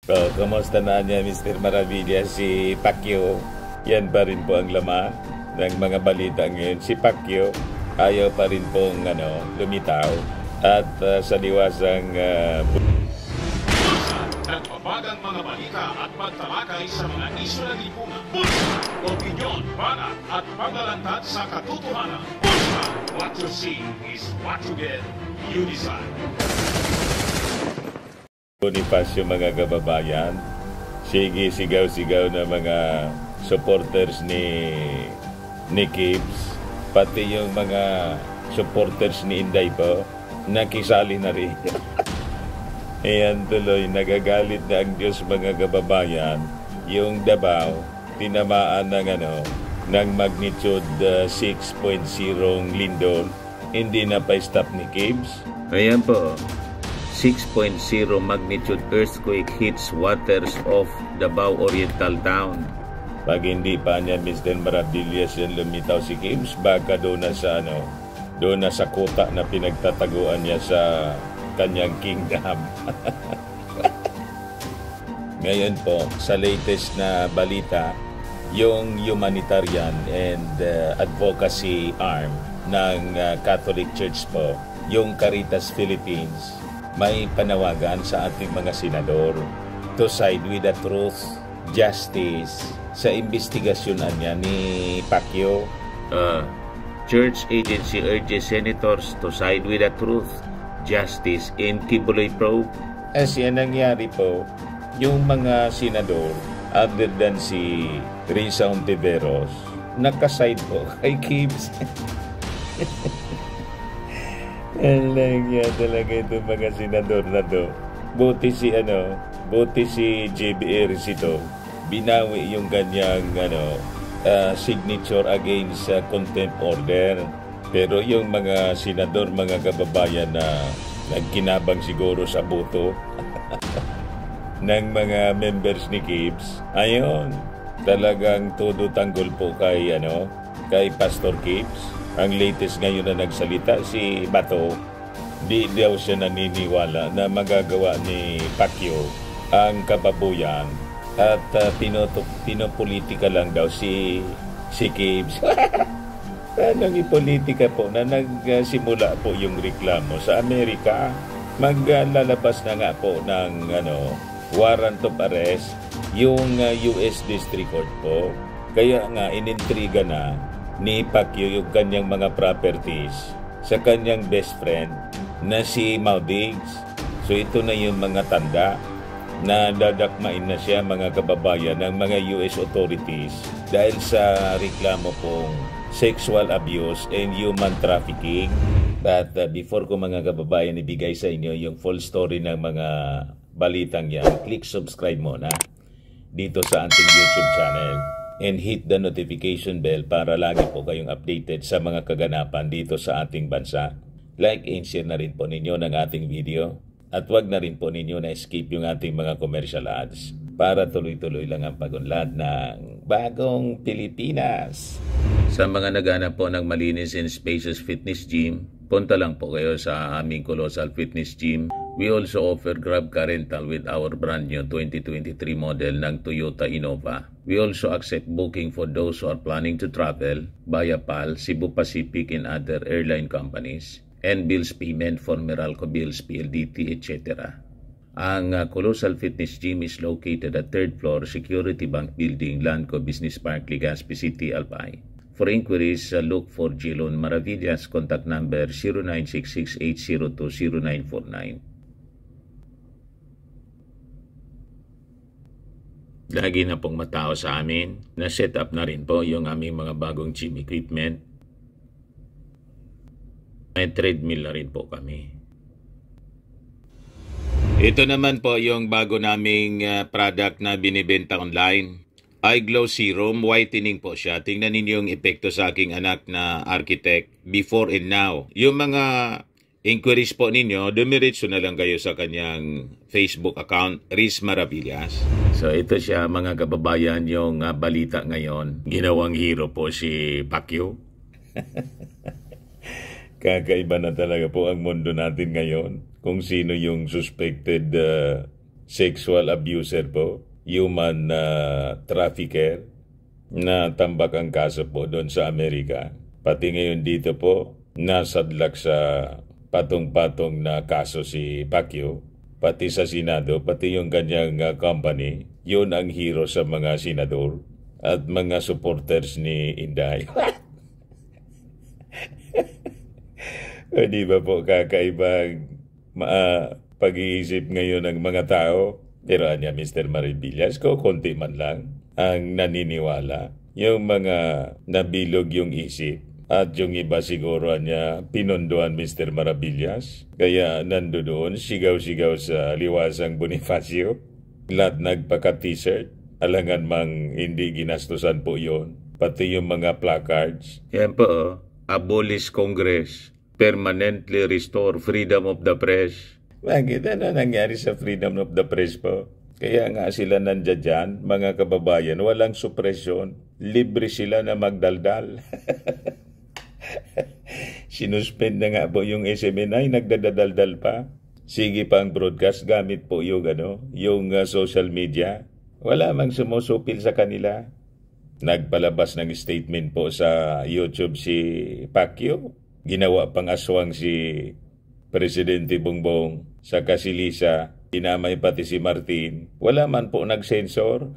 So, kumusta na niya Mr. Maravilla si Pacquiao? Yan pa rin po ang laman ng mga balita ngayon. Si Pacquiao ayaw pa rin pong lumitaw at sa liwasang nagbabagang mga balita at pagtalakay sa mga isyu na lipunan. Bulsa, opinyon, banat at paglalantad sa katotohanan. Bulsa, what you see is what you get. You decide. Bonifacio mga kababayan, sige sigaw-sigaw na mga supporters ni Gibbs, pati yung mga supporters ni Inday po, nakisali na rin. Ayan tuloy, nagagalit na ang Diyos mga kababayan, yung Davao, tinamaan ng magnitude 6.0 lindol, hindi na pa-stop ni Gibbs. Ayan po, 6.0 magnitude earthquake hits waters of Davao Oriental Town. Pag hindi pa niya Mr. Maravillas yan lumitaw si Gibbs, baka doon na sa kuta na pinagtataguan niya sa kanyang kingdom. Ngayon po, sa latest na balita, yung humanitarian and advocacy arm ng Catholic Church po, yung Caritas Philippines, may panawagan sa ating mga senador to side with the truth, justice sa investigasyon niya ni Pacquiao. Church agency urges senators to side with the truth, justice in Kibuloy probe. As yan nangyari po, yung mga senador, other than si Risa Ontiveros, nakaside po kay Gibbs. Alang yan talaga itong mga senador na to. Buti si JB Ejercito, binawi yung kanyang signature against contempt order. Pero yung mga senador, mga kababayan na nagkinabang siguro sa boto ng mga members ni Gibbs, ayun, talagang todo tanggol po kay Pastor Gibbs. Ang latest ngayon na nagsalita, si Bato, di daw siya naniniwala na magagawa ni Pacquiao ang kababuyan at pinopolitika lang daw si Gibbs. Anong ipolitika po na nagsimula po yung reklamo sa Amerika? Maglalabas na nga po ng warrant of arrest yung US District Court po. Kaya nga inintriga na ni Pacquiao yung kanyang mga properties sa kanyang best friend na si Maldives. So ito na yung mga tanda na dadakmain na siya mga kababayan ng mga US authorities dahil sa reklamo pong sexual abuse and human trafficking. But before ko mga kababayan ibigay sa inyo yung full story ng mga balitang yan, click subscribe muna dito sa ating YouTube channel and hit the notification bell para lagi po kayong updated sa mga kaganapan dito sa ating bansa. Like and share na rin po ninyo ng ating video at wag na rin po ninyo na skip yung ating mga commercial ads para tuloy-tuloy lang ang pag-unlad ng bagong Pilipinas. Sa mga naghanap po ng malinis and spacious fitness gym, punta lang po kayo sa aming Colossal Fitness Gym. We also offer Grab Car Rental with our brand new 2023 model ng Toyota Innova. We also accept booking for those who are planning to travel via PAL, Cebu Pacific and other airline companies, and bills payment for Meralco Bills, PLDT, etc. Ang Colossal Fitness Gym is located at 3rd floor Security Bank Building, Landco Business Park, Legazpi City, Albay. For inquiries, look for Jilon Maravillas. Contact number 0966-802-0949. Lagi na pong matao sa amin. Na-set up na rin po yung aming mga bagong gym equipment. May treadmill na rin po kami. Ito naman po yung bago naming product na binibenta online. iGlow Serum, whitening po siya. Tingnan ninyo yung epekto sa aking anak na architect before and now. Yung mga inquiries po ninyo, dumiretso na lang kayo sa kanyang Facebook account, Riz Maravillas. So ito siya mga kababayan yung balita ngayon. Ginawang hero po si Pacquiao. Kakaiba na talaga po ang mundo natin ngayon. Kung sino yung suspected sexual abuser po, human trafficker, na tambak ang kaso po doon sa Amerika. Pati ngayon dito po, nasadlak sa patong-patong na kaso si Pacquiao, pati sa Senado, pati yung kanyang company, yun ang hero sa mga senador at mga supporters ni Inday. O di ba po kakaibang pag-iisip ngayon ng mga tao? Pero anya Mr. Maribillas, konti man lang ang naniniwala. Yung mga nabilog yung isip at yung iba siguro niya pinondoan Mr. Maravillas. Kaya nandoon sigaw-sigaw sa liwasang Bonifacio. Lahat nagpaka-t-shirt. Alangan mang hindi ginastusan po yon. Pati yung mga placards. Yan po, abolish Congress. Permanently restore freedom of the press. Bakit ano nangyari sa freedom of the press po? Kaya nga sila nandiyan dyan, mga kababayan, walang supresyon. Libre sila na magdaldal. Sinuspend na nga po yung SMNI, nagdadaldal pa. Sige pa ang broadcast, gamit po yung, yung social media. Wala mang sumusupil sa kanila. Nagpalabas ng statement po sa YouTube si Pacquiao. Ginawa pang aswang si Presidente Bongbong sa Kasilisa. Inamay pati si Martin. Wala man po nag-censor.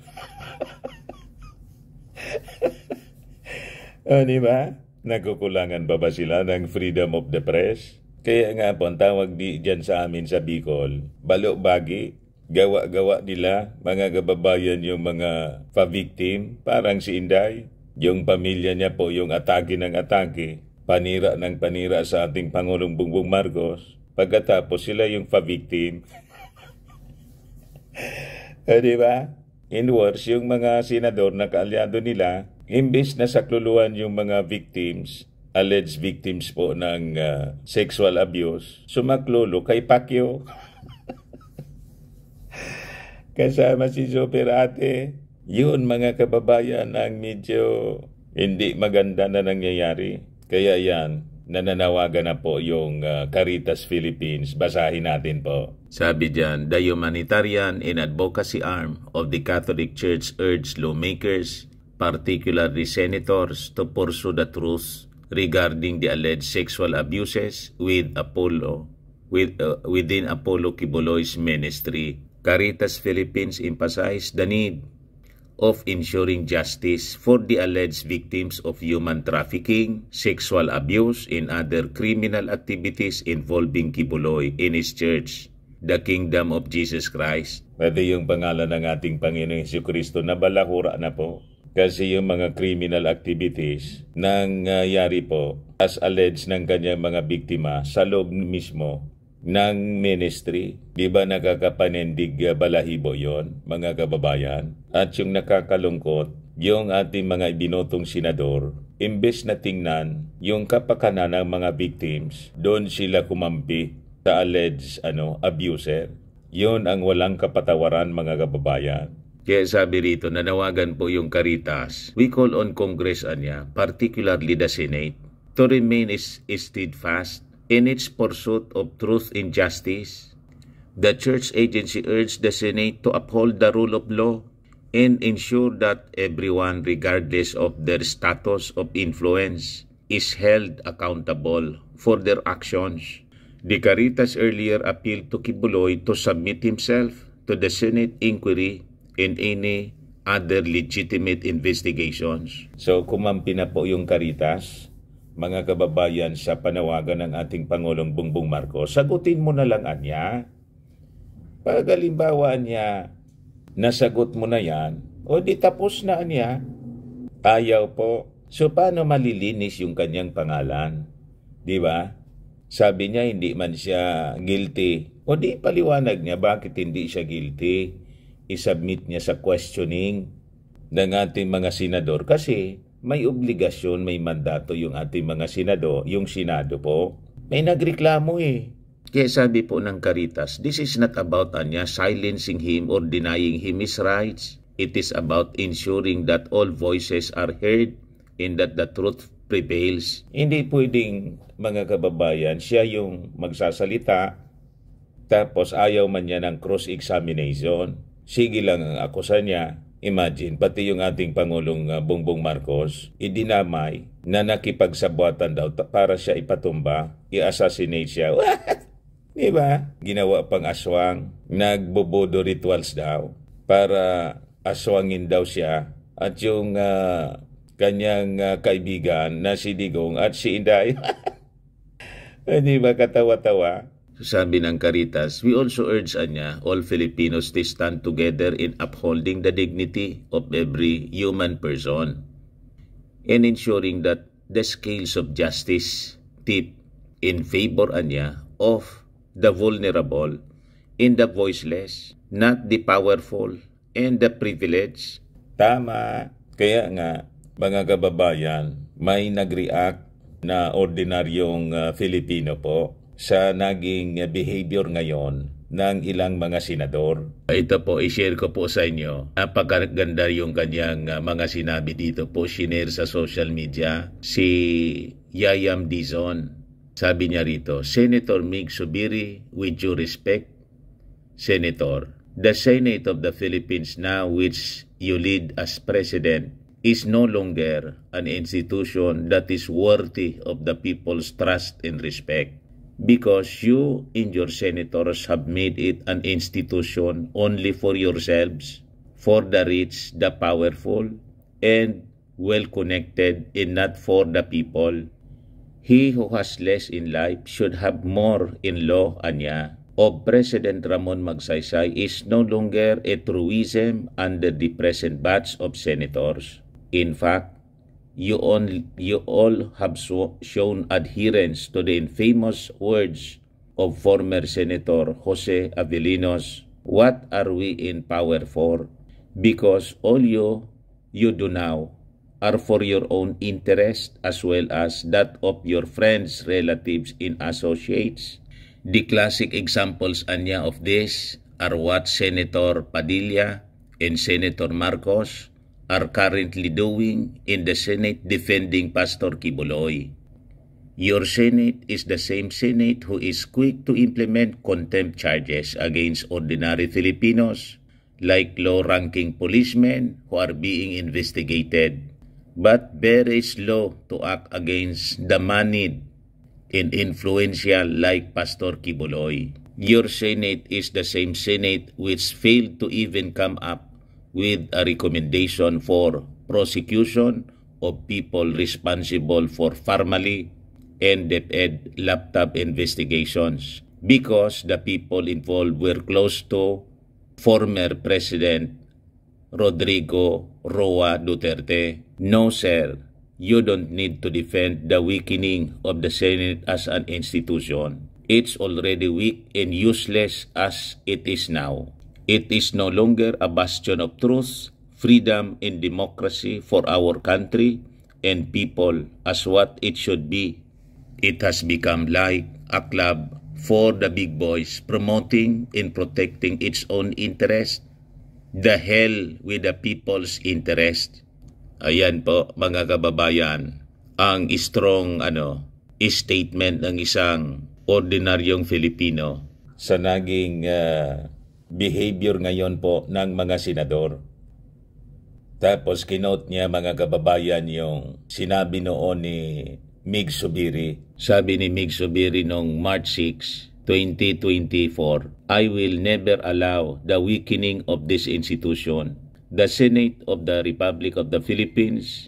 Di ba? Nagkukulangan ba sila ng freedom of the press? Kaya nga po, ang tawag dyan sa amin sa Bicol, balok-bagi, gawa-gawa nila, mga kababayan yung mga pa-victim, parang si Inday. Yung pamilya niya po yung atake ng atake, panira ng panira sa ating Pangulong Bongbong Marcos. Pagkatapos sila yung pa-victim. Di ba? In words, yung mga senador na kaalyado nila, imbes na sakluluan yung mga victims, alleged victims po ng sexual abuse, sumaklolo kay Pacquiao. Kasama si Superate. Yun mga kababayan ang medyo hindi maganda na nangyayari. Kaya yan, nananawagan na po yung Caritas Philippines. Basahin natin po. Sabi dyan, the humanitarian and advocacy arm of the Catholic Church urged lawmakers, particularly senators, to pursue the truth regarding the alleged sexual abuses within Apollo Kibuloy's ministry. Caritas Philippines emphasized the need of ensuring justice for the alleged victims of human trafficking, sexual abuse, and other criminal activities involving Kibuloy in his church, the Kingdom of Jesus Christ. Pwede yung pangalan ng ating Panginoong Jesucristo na balahura na po. Kasi yung mga criminal activities nangyayari po as alleged ng kanyang mga biktima sa loob mismo ng ministry. Di ba nakakapanindig balahibo yon mga kababayan? At yung nakakalungkot, yung ating mga ibinotong senador, imbes na tingnan yung kapakanan ng mga victims, doon sila kumampi sa alleged abuser. Yon ang walang kapatawaran mga kababayan. Kaya sabi rito, nanawagan po yung Caritas. We call on Congress particularly the Senate, to remain steadfast in its pursuit of truth and justice. The church agency urged the Senate to uphold the rule of law and ensure that everyone, regardless of their status of influence, is held accountable for their actions. The Caritas earlier appealed to Kibuloy to submit himself to the Senate inquiry and any other legitimate investigations. So kumampi na po yung Caritas, mga kababayan, sa panawagan ng ating Pangulong Bongbong Marcos. Sagutin mo na lang anya. Pag halimbawa niya, nasagot mo na yan, o di tapos na anya. Ayaw po. So paano malilinis yung kanyang pangalan? Di ba? Sabi niya hindi man siya guilty. O di paliwanag niya bakit hindi siya guilty. I-submit niya sa questioning ng ating mga senador kasi may obligasyon, may mandato yung ating mga senador, yung Senado po. May nagreklamo eh. Kaya sabi po ng Caritas, this is not about silencing him or denying him his rights. It is about ensuring that all voices are heard and that the truth prevails. Hindi pwedeng mga kababayan, siya yung magsasalita, Tapos ayaw man niya ng cross-examination. Sige lang ang akusa niya. Imagine, pati yung ating Pangulong Bongbong Marcos, idinamay na nakipagsabuatan daw para siya ipatumba, i-assassinate siya. What? Diba? Ginawa pang aswang, nagbobodo rituals daw para aswangin daw siya at yung kanyang kaibigan na si Digong at si Inday. Di ba katawa-tawa? Sabi ng Caritas, we also urge all Filipinos to stand together in upholding the dignity of every human person and ensuring that the scales of justice tip in favor of the vulnerable and the voiceless, not the powerful and the privileged. Tama. Kaya nga, mga kababayan, may nag-react na ordinaryong Filipino po sa naging behavior ngayon ng ilang mga senador. Ito po, i-share ko po sa inyo. Napakaganda yung kanyang mga sinabi dito po, shinare sa social media. Si Yayam Dizon, sabi niya rito, Senator Mig Zubiri, with due respect, Senator, the Senate of the Philippines now which you lead as President is no longer an institution that is worthy of the people's trust and respect. Because you and your senators have made it an institution only for yourselves, for the rich, the powerful, and well-connected, and not for the people. He who has less in life should have more in law, anya. Of President Ramon Magsaysay is no longer a truism under the present batch of senators. In fact, you all have shown adherence to the infamous words of former Senator Jose Avelinos. What are we in power for? Because all you do now are for your own interest as well as that of your friends, relatives, and associates. The classic examples of this are what Senator Padilla and Senator Marcos are currently doing in the Senate defending Pastor Kibuloy. Your Senate is the same Senate who is quick to implement contempt charges against ordinary Filipinos, like low-ranking policemen who are being investigated, but very slow to act against the moneyed and influential like Pastor Kibuloy. Your Senate is the same Senate which failed to even come up with a recommendation for prosecution of people responsible for Farmally and DepEd laptop investigations because the people involved were close to former President Rodrigo Roa Duterte. No, sir, you don't need to defend the weakening of the Senate as an institution. It's already weak and useless as it is now. It is no longer a bastion of truth, freedom, and democracy for our country and people as what it should be. It has become like a club for the big boys promoting and protecting its own interest. The hell with the people's interest. Ayan po mga kababayan, ang strong statement ng isang ordinaryong Filipino sa naging behavior ngayon po ng mga senador. Tapos kinote niya mga kababayan yung sinabi noon ni Mig Zubiri. Sabi ni Mig Zubiri noong March 6, 2024, I will never allow the weakening of this institution. The Senate of the Republic of the Philippines,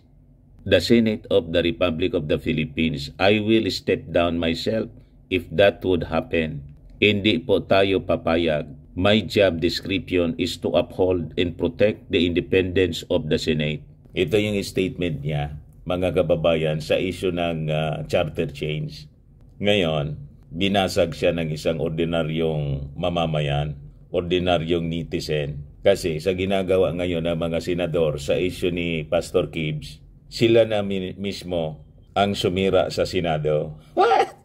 I will step down myself if that would happen. Hindi po tayo papayag. My job description is to uphold and protect the independence of the Senate. Ito yung statement niya, mga kababayan, sa issue ng charter change. Ngayon, binasag siya ng isang ordinaryong mamamayan, ordinaryong netizen. Kasi sa ginagawa ngayon ng mga senador sa issue ni Pastor Kibbs, sila na mismo ang sumira sa Senado. What?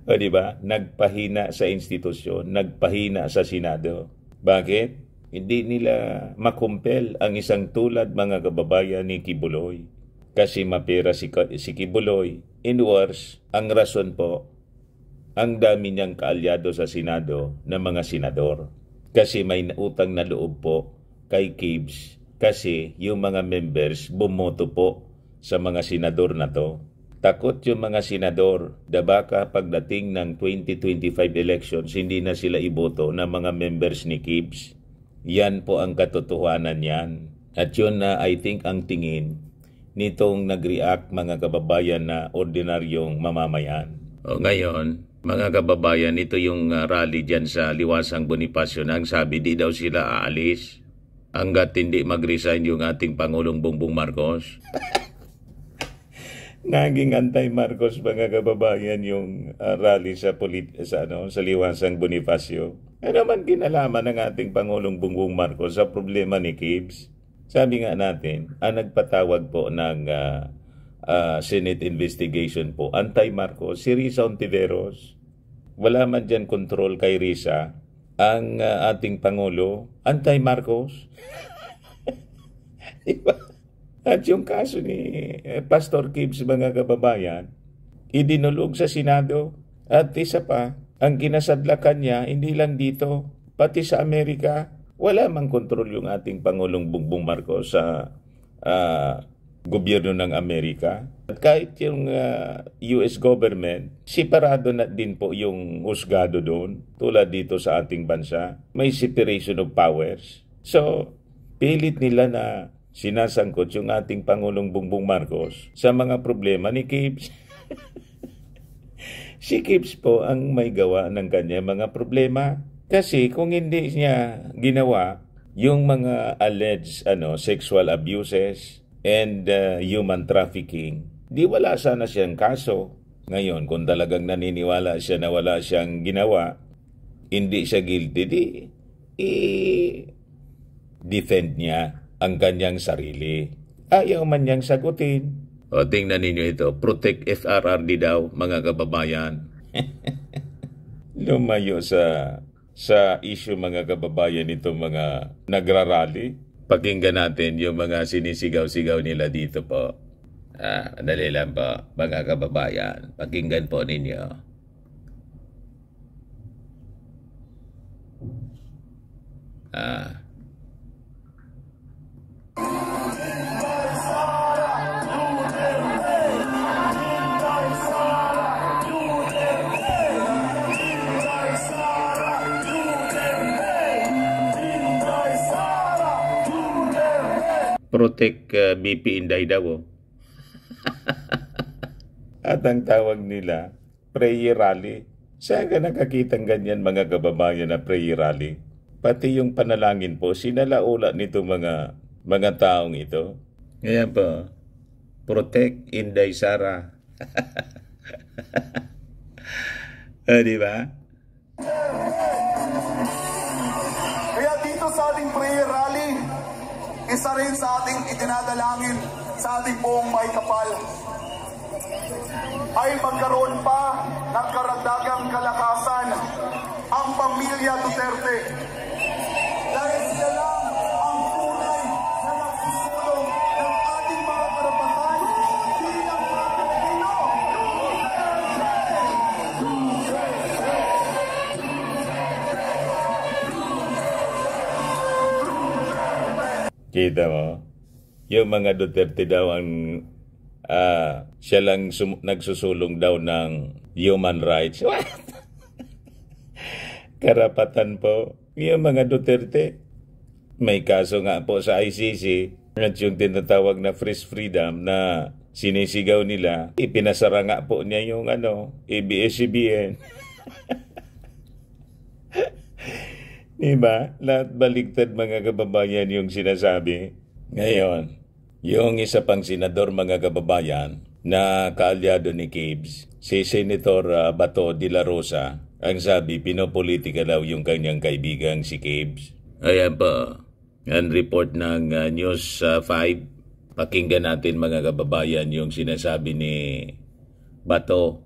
O diba? Nagpahina sa institusyon, nagpahina sa Senado. Bakit? Hindi nila makumpel ang isang tulad mga kababayan ni Kibuloy. Kasi mapera si Kibuloy. In worse, ang rason po ang dami niyang kaalyado sa Senado na mga senador. Kasi may utang na loob po kay Gibbs kasi yung mga members bumoto po sa mga senador na to. Takot yung mga senador na baka pagdating ng 2025 elections, hindi na sila iboto ng mga members ni Gibbs. Yan po ang katotohanan yan. At yun na I think ang tingin nitong nag-react mga kababayan na ordinaryong mamamayan. O ngayon, mga kababayan, ito yung rally dyan sa Liwasang Bonifacio na ang sabi di daw sila aalis hanggat hindi mag-resign yung ating Pangulong Bongbong Marcos. Naging anti-Marcos mga kababayan yung rally sa Liwasang Bonifacio. Ano man kinalaman ng ating Pangulong Bongbong Marcos sa problema ni Gibbs? Sabi nga natin, ang nagpatawag po ng Senate investigation po, anti-Marcos, si Risa Ontiveros. Wala man dyan control kay Risa. Ang ating Pangulo, anti-Marcos. Diba? At yung kaso ni Pastor Gibbs, mga kababayan, idinulog sa Senado. At isa pa, ang kinasadlakan niya, hindi lang dito, pati sa Amerika, wala mang kontrol yung ating Pangulong Bongbong Marcos sa gobyerno ng Amerika. At kahit yung US government, separado na din po yung husgado doon, tulad dito sa ating bansa. May separation of powers. So, pilit nila na sinasangkot yung ating Pangulong Bongbong Marcos sa mga problema ni Gibbs. Si Gibbs po ang may gawa ng kanya mga problema. Kasi kung hindi niya ginawa yung mga alleged sexual abuses and human trafficking, di wala sana siyang kaso. Ngayon, kung talagang naniniwala siya na wala siyang ginawa, hindi siya guilty, defend niya ang kanyang sarili. Ayaw man niyang sagutin. O, tingnan ninyo ito. Protect FRRD daw, mga kababayan. Lumayo sa issue, mga kababayan, ito mga nagrarally. Pakinggan natin yung mga sinisigaw-sigaw nila dito po. Dali lang po, mga kababayan. Pakinggan po ninyo. Protect BP Inday daw. At ang tawag nila, prayer rally. Saan ka nakakitang ganyan, mga kababayan, na prayer rally? Pati yung panalangin po, sinalaula nito mga taong ito. Ngayon po, protect Inday Sara. Di ba? Kaya dito sa ating prayer rally, isa rin sa ating itinadalangin sa ating buong may kapal ay magkaroon pa ng karagdagang kalakasan ang pamilya Duterte. Dahil sila lang ang tunay na nagsusulong ng ating mga karapatan bilang mga Pilipino. Kita mo? Yung mga Duterte daw ang siya lang nagsusulong daw ng human rights. What? Karapatan po. Yung mga Duterte, may kaso nga po sa ICC at yung tinatawag na freedom na sinisigaw nila, ipinasara nga po niya yung ABS-CBN. Diba? Lahat baligtad, mga kababayan, yung sinasabi. Ngayon, yung isa pang senador, mga kababayan, na kaalyado ni Gibbs, si Senator Bato de la Rosa, ang sabi, pinopolitika daw yung kanyang kaibigang si Gibbs. Ayan po, ang report ng News 5. Pakinggan natin, mga kababayan, yung sinasabi ni Bato.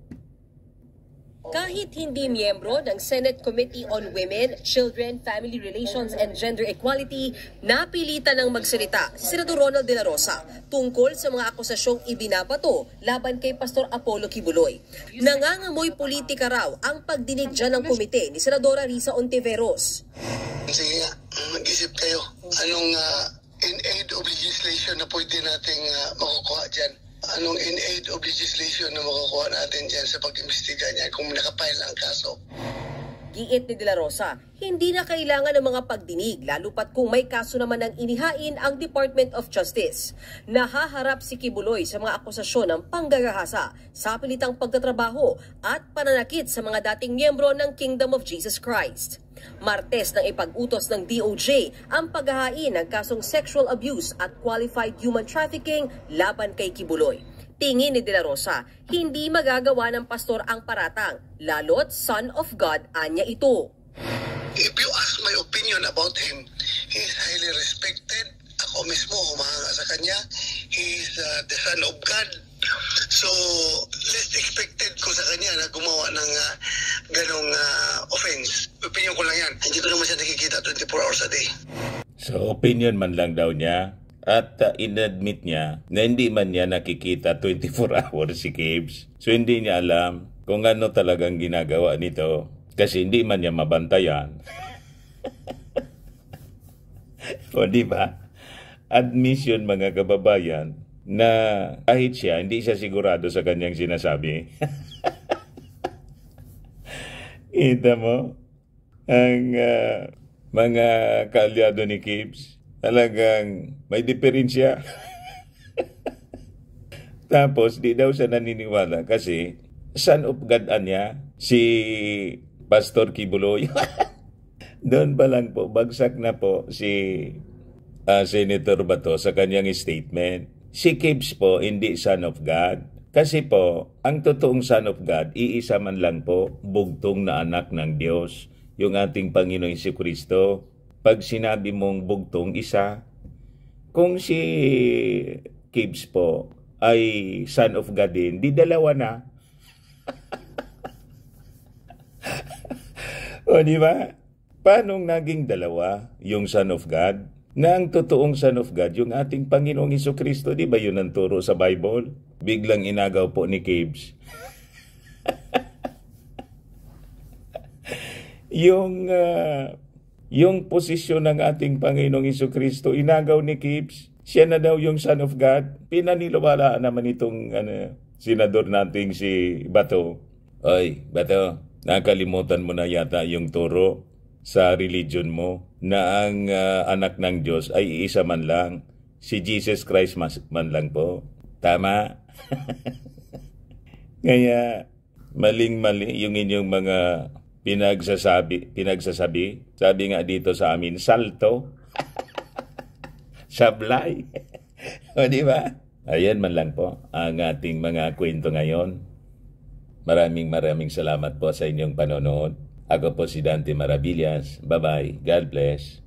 Kahit hindi miyembro ng Senate Committee on Women, Children, Family Relations and Gender Equality, napilitan ng magsalita si Senador Ronald De La Rosa tungkol sa mga akusasyong ibinabato laban kay Pastor Apollo Kibuloy. Nangangamoy politika raw ang pagdinig dyan ng komite ni Senadora Risa Ontiveros. Sige nga, mag-isip kayo. Anong in aid of legislation na pwede nating makukuha dyan? Anong in aid of legislation na makukuha natin dyan sa pag-imbestiga niya kung nakapile na ang kaso? Giit ni De La Rosa, hindi na kailangan ng mga pagdinig lalo pat kung may kaso naman ng inihain ang Department of Justice. Nahaharap si Kibuloy sa mga akusasyon ng panggagahasa, sapilitang pagtatrabaho at pananakit sa mga dating miyembro ng Kingdom of Jesus Christ. Martes nang ipag-utos ng DOJ ang paghahain ng kasong sexual abuse at qualified human trafficking laban kay Kibuloy. Tingin ni De La Rosa, hindi magagawa ng pastor ang paratang, lalo't son of God anya ito. If you ask my opinion about him, he is highly respected. Ako mismo humahanga sa kanya. He is the son of God. So, least expected ko sa kanya na gumawa ng ganong offense. Opinion ko lang yan. Hindi ko naman siya nakikita 24 hours a day. So, opinion man lang daw niya. At inadmit niya na hindi man niya nakikita 24 hours si Kibs. So hindi niya alam kung ano talagang ginagawa nito kasi hindi man niya mabantayan. O di ba? Admission mga kababayan na kahit siya, hindi siya sigurado sa kanyang sinasabi. Kita mo ang mga kaalyado ni Kibs. Talagang may diferensya. Tapos, di daw siya naniniwala kasi son of God niya, si Pastor Kibuloy. Doon pa lang po, bagsak na po si Senator Bato sa kanyang statement. Si Kibs po, hindi son of God. Kasi po, ang totoong son of God, iisa man lang po, bugtong na anak ng Diyos, yung ating Panginoong Jesucristo. Pag sinabi mong bugtong isa, kung si Kibs po ay son of God din, di dalawa na. O di ba? Paano naging dalawa yung son of God? Na ang totoong son of God, yung ating Panginoong Jesucristo, di ba yun ang turo sa Bible? Biglang inagaw po ni Kibs. Yung posisyon ng ating Panginoong Jesucristo, inagaw ni Kibs. Siya na daw yung Son of God. Pinaniniwalaan naman itong senador nating si Bato. Oy, Bato, nakalimutan mo na yata yung turo sa religion mo na ang anak ng Diyos ay iisa man lang. Si Jesus Christ man lang po. Tama? Kaya, maling-mali yung inyong mga pinagsasabi. Sabi nga dito sa amin, salto. Sablay. O di ba? Ayan man lang po ang ating mga kwento ngayon. Maraming salamat po sa inyong panonood. Ako po si Dante Maravillas. Bye-bye. God bless.